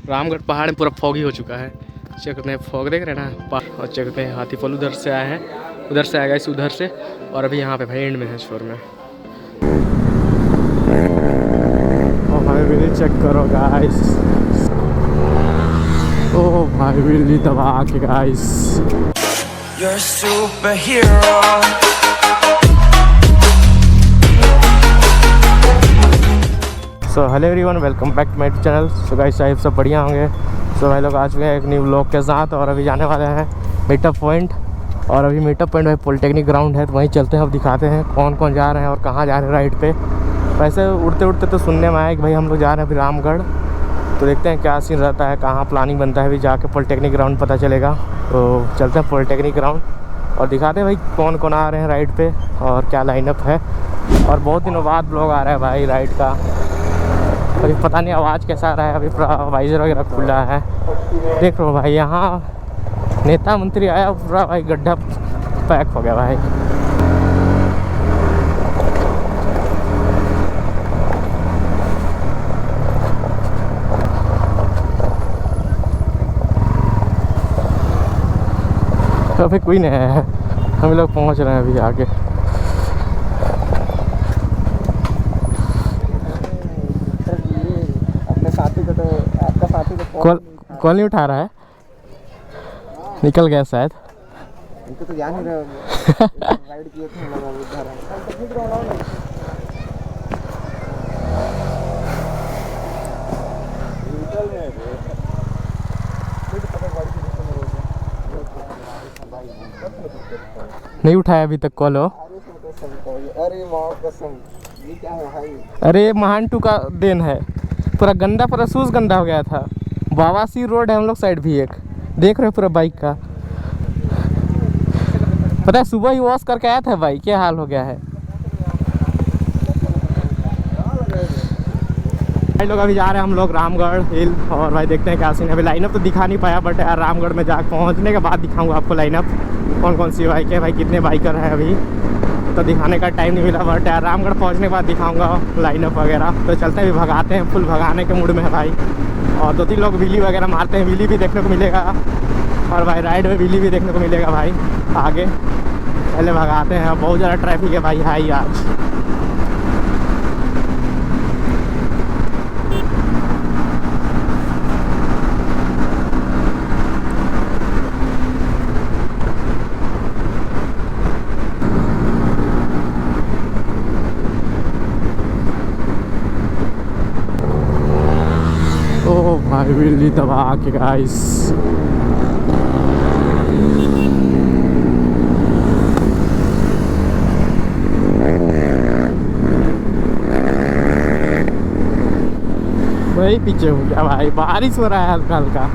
रामगढ़ पहाड़ में पूरा फॉगी हो चुका है। चेक करते हैं, फॉग देख रहे हैं ना। और चेक करते हैं हाथी फल उधर से आया है, उधर से आएगा इस उधर से। और अभी यहाँ पे भाई एंड में है शोर में। ओ भाई बिल्ली चेक करो गाइस। ओ भाई बिल्ली दबा के guys. You're a superhero. So hello everyone, welcome back to my channel. So guys साहिब सब बढ़िया होंगे। सो भाई लोग आ चुके हैं एक न्यू व्लॉग के साथ और अभी जाने वाले हैं मीटअप पॉइंट। और अभी मीटअप पॉइंट भाई पॉलिटेक्निक ग्राउंड है, तो वहीं चलते हैं। अब दिखाते हैं कौन कौन जा रहे हैं और कहाँ जा रहे हैं राइड पे। वैसे उड़ते उड़ते तो सुनने में आया कि भाई हम लोग जा रहे हैं अभी रामगढ़, तो देखते हैं क्या सीन रहता है, कहाँ प्लानिंग बनता है। अभी जाके पॉलिटेक्निक ग्राउंड पता चलेगा। तो चलते हैं पॉलिटेक्निक ग्राउंड और दिखाते हैं भाई कौन कौन आ रहे हैं राइड पे और क्या लाइनअप है। और बहुत दिनों बाद ब्लॉग आ रहा है भाई राइड का। अभी पता नहीं आवाज़ कैसा आ रहा है, अभी पूरा वाइजर वगैरह खुला है। देख रहे हो भाई, यहाँ नेता मंत्री आया, पूरा भाई गड्ढा पैक हो गया भाई। तो अभी कोई नहीं है, हम लोग पहुँच रहे हैं अभी आगे। कॉल नहीं उठा रहा है, निकल गया शायद। इनको तो जान ही रहा राइड किए थे हम लोग उधर। नहीं उठाया अभी तक कॉल हो। अरे माँ कसम, ये क्या है भाई? अरे महानटू का देन है, पूरा गंदा, पूरा शूज़ गंदा हो गया था। बावासी रोड है हम लोग साइड भी एक, देख रहे हो पूरा बाइक का। पता है सुबह ही वॉश करके आया था भाई, क्या हाल हो गया है। भाई लोग अभी जा रहे हैं हम लोग रामगढ़ हिल। और भाई देखते हैं क्या सीन है। अभी लाइनअप तो दिखा नहीं पाया, बट यार रामगढ़ में जा पहुँचने के बाद दिखाऊंगा आपको लाइनअप, कौन कौन सी बाइक है भाई, कितने बाइकर हैं। अभी तो दिखाने का टाइम नहीं मिला, बट यार रामगढ़ पहुँचने के बाद दिखाऊंगा लाइनअप वगैरह। तो चलते हैं, अभी भगाते हैं, फुल भगाने के मूड में है भाई। और 2-3 लोग व्हीली वगैरह मारते हैं, व्हीली भी देखने को मिलेगा। और भाई राइड में व्हीली भी देखने को मिलेगा भाई आगे। पहले भगाते हैं, बहुत ज़्यादा ट्रैफिक है भाई हाई आज। ओ भाई व्हीली दबा के गाइस। वही पीछे हो गया भाई, बारिश हो रहा है हल्का हल्का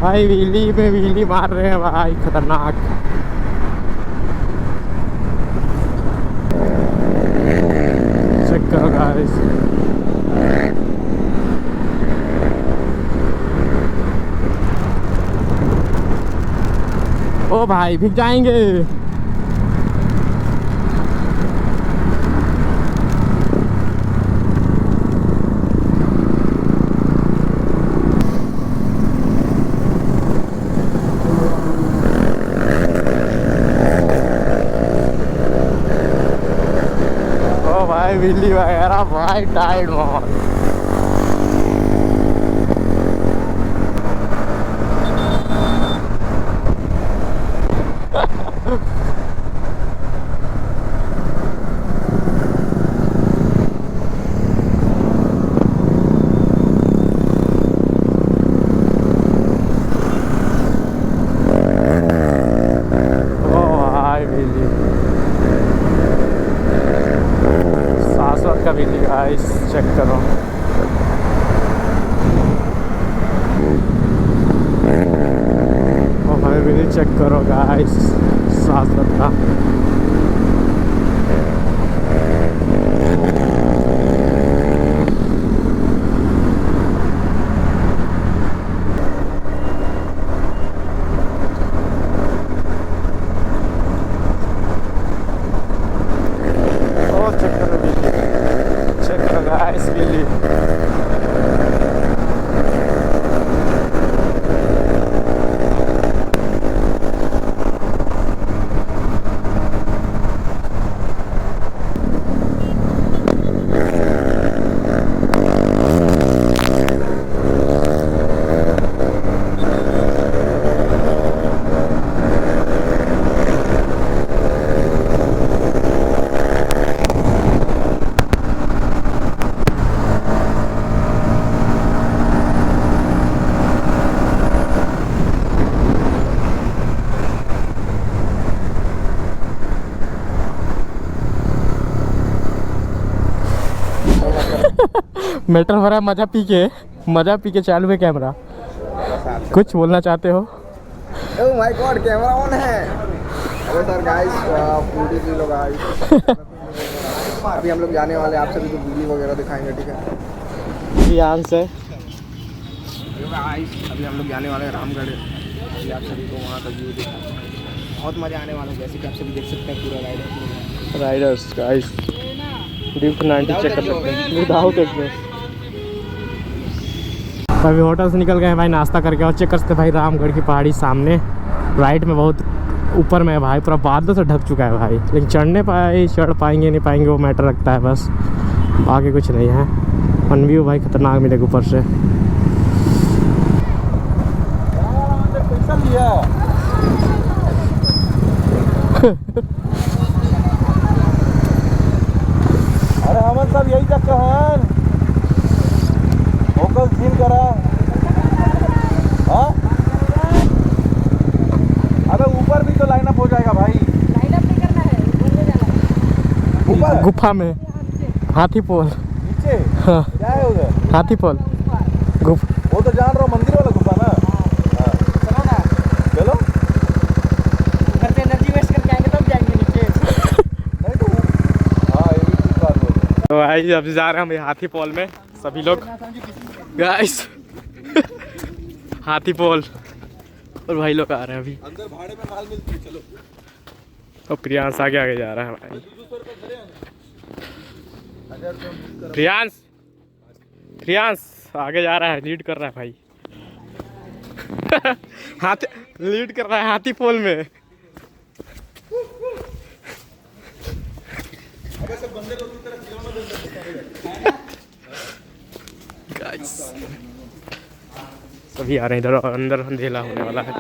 भाई। व्हीली में व्हीली मार रहे हैं भाई, खतरनाक। चेक करो गाइस। ओ भाई भीग जाएंगे। ओ भाई बिल्ली वगैरह भाई टाइट बहुत। गाइस चेक करो। ओ भाई भी चेक करो गाइस, साथ का। मैटर हो रहा है मजा पी के चालू है कैमरा। कुछ बोलना चाहते हो? Oh my God, camera on है। अरे सर गाइस, फूडी जी लोग गाइस, अभी हम लोग जाने वाले हैं, आप सभी को वीडियो वगैरह दिखाएंगे, ठीक है? ध्यान से गाइस, अभी हम लोग जाने वाले हैं रामगढ़। अभी आप सभी को वहाँ का व्यू दिखाएंगे, बहुत मज़ा आने वाला है। जैसे कि आप सभी देख सकते हैं पूरा राइडर्स गाइस ड्रिफ्ट 90 चेक कर सकते हैं विदाउट एग्जॉस्ट। अभी होटल से निकल गए हैं भाई नाश्ता करके, और चेक कर सकते भाई रामगढ़ की पहाड़ी सामने राइट में बहुत ऊपर में है भाई, पूरा बादलों से ढक चुका है भाई। लेकिन चढ़ पाएंगे नहीं पाएंगे वो मैटर रखता है बस, आगे कुछ नहीं है। वन व्यू भाई खतरनाक मिलेगा ऊपर से। अरे हमन सब यही तक कहन होकल सीन करा। हाँ अबे ऊपर भी तो लाइनअप हो जाएगा भाई। लाइनअप नहीं करना है, घूमने जाना है। ऊपर गुफा में हाथी पोल। नीचे हाँ क्या है उधर? हाथी पोल गुफा। वो तो जान रहा हूँ, मंदिर वाला गुफा ना। हाँ चलो ना, चलो। घर से एनर्जी वेस्ट करके आएंगे तब जाएंगे नीचे। नहीं तो हाँ ये भी ठीक बात है। तो भाई अभी जा रहे हैं हम हाथी पोल में सभी लोग गाइस। हाथी पोल और भाई लोग आ रहे हैं अभी। अंदर भाड़े में माल मिलती है, चलो। और प्रियांश आगे आगे जा रहा है भाई। प्रियांश आगे जा रहा है, लीड कर रहा है भाई। हाथी लीड कर रहा है हाथी पोल में। गाइस सभी आ रहे हैं इधर, और अंदर अंधेला होने वाला है।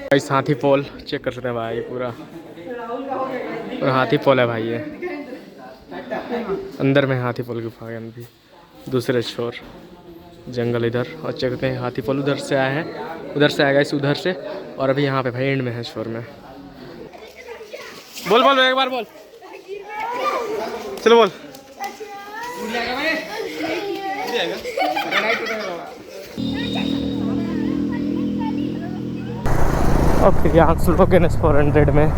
गाइस हाथी पोल चेक कर सकते हैं भाई पूरा, और हाथी पोल है भाई ये अंदर में। हाथी पोल गुफा के अंदर भी दूसरे छोर जंगल इधर, और चेक करते हैं हाथी पोल उधर से आया है, उधर से आएगा इस उधर से, और अभी यहाँ पे भाई एंड में है छोर में। बोल बोल एक बार बोल, चलो बोल। और फिर यहाँ लोग है 400 में,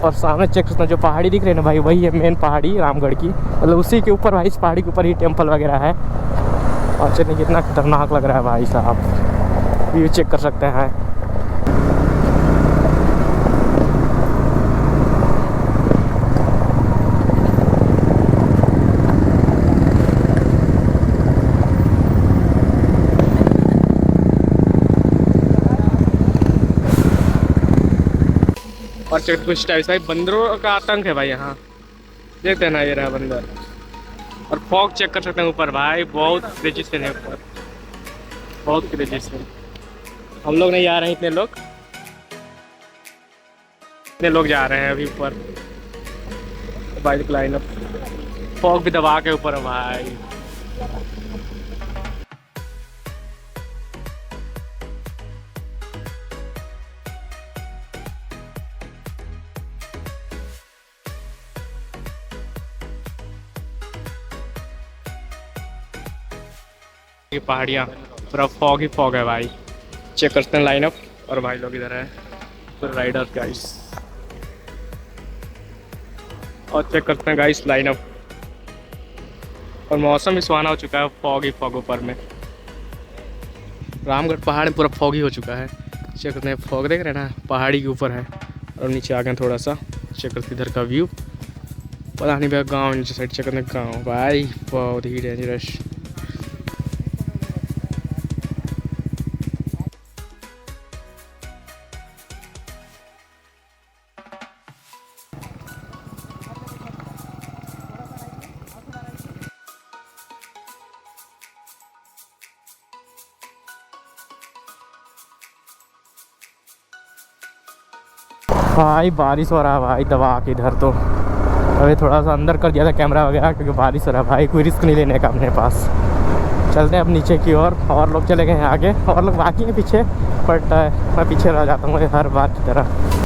और सामने चेक करना जो पहाड़ी दिख रही है ना भाई, वही है मेन पहाड़ी रामगढ़ की। मतलब उसी के ऊपर भाई, इस पहाड़ी के ऊपर ही टेम्पल वगैरह है। और चलिए कितना खतरनाक लग रहा है भाई साहब, व्यू चेक कर सकते हैं। और चेक कुछ टाइप भाई बंदरों का आतंक है भाई यहाँ, देखते हैं ना ये रहा बंदर। और फॉग चेक कर सकते हैं ऊपर भाई, बहुत क्रेजी से है ऊपर, बहुत क्रेजी से। हम लोग नहीं जा रहे हैं, इतने लोग जा रहे हैं अभी ऊपर। बाइक लाइन अप, फॉग भी दबा के ऊपर है भाई। ये पहाड़ियाँ पूरा फॉग ही फॉग है भाई। चेक करते हैं लाइनअप, और भाई लोग इधर है पूरा राइडर गाइस। और चेक करते हैं गाइस लाइनअप, और मौसम भी सुहाना हो चुका है, फॉग ही फॉग ऊपर में। रामगढ़ पहाड़ में पूरा फॉग ही हो चुका है। चेक करते हैं, फॉग देख रहे हैं ना, पहाड़ी के ऊपर है, और नीचे आ गए थोड़ा सा। चेक करते इधर का व्यू, पता नहीं भैया गाँव नीचे साइड। चेक करते हैं गाँव भाई, बहुत ही डेंजरस। भाई बारिश हो रहा है भाई दबा के इधर। तो अभी थोड़ा सा अंदर कर दिया था कैमरा वगैरह, क्योंकि बारिश हो रहा है भाई, कोई रिस्क नहीं लेने का अपने पास। चलते हैं अब नीचे की ओर, और लोग चले गए हैं आगे, और लोग बाकी हैं पीछे, बट मैं पीछे रह जाता हूँ हर बार की तरह।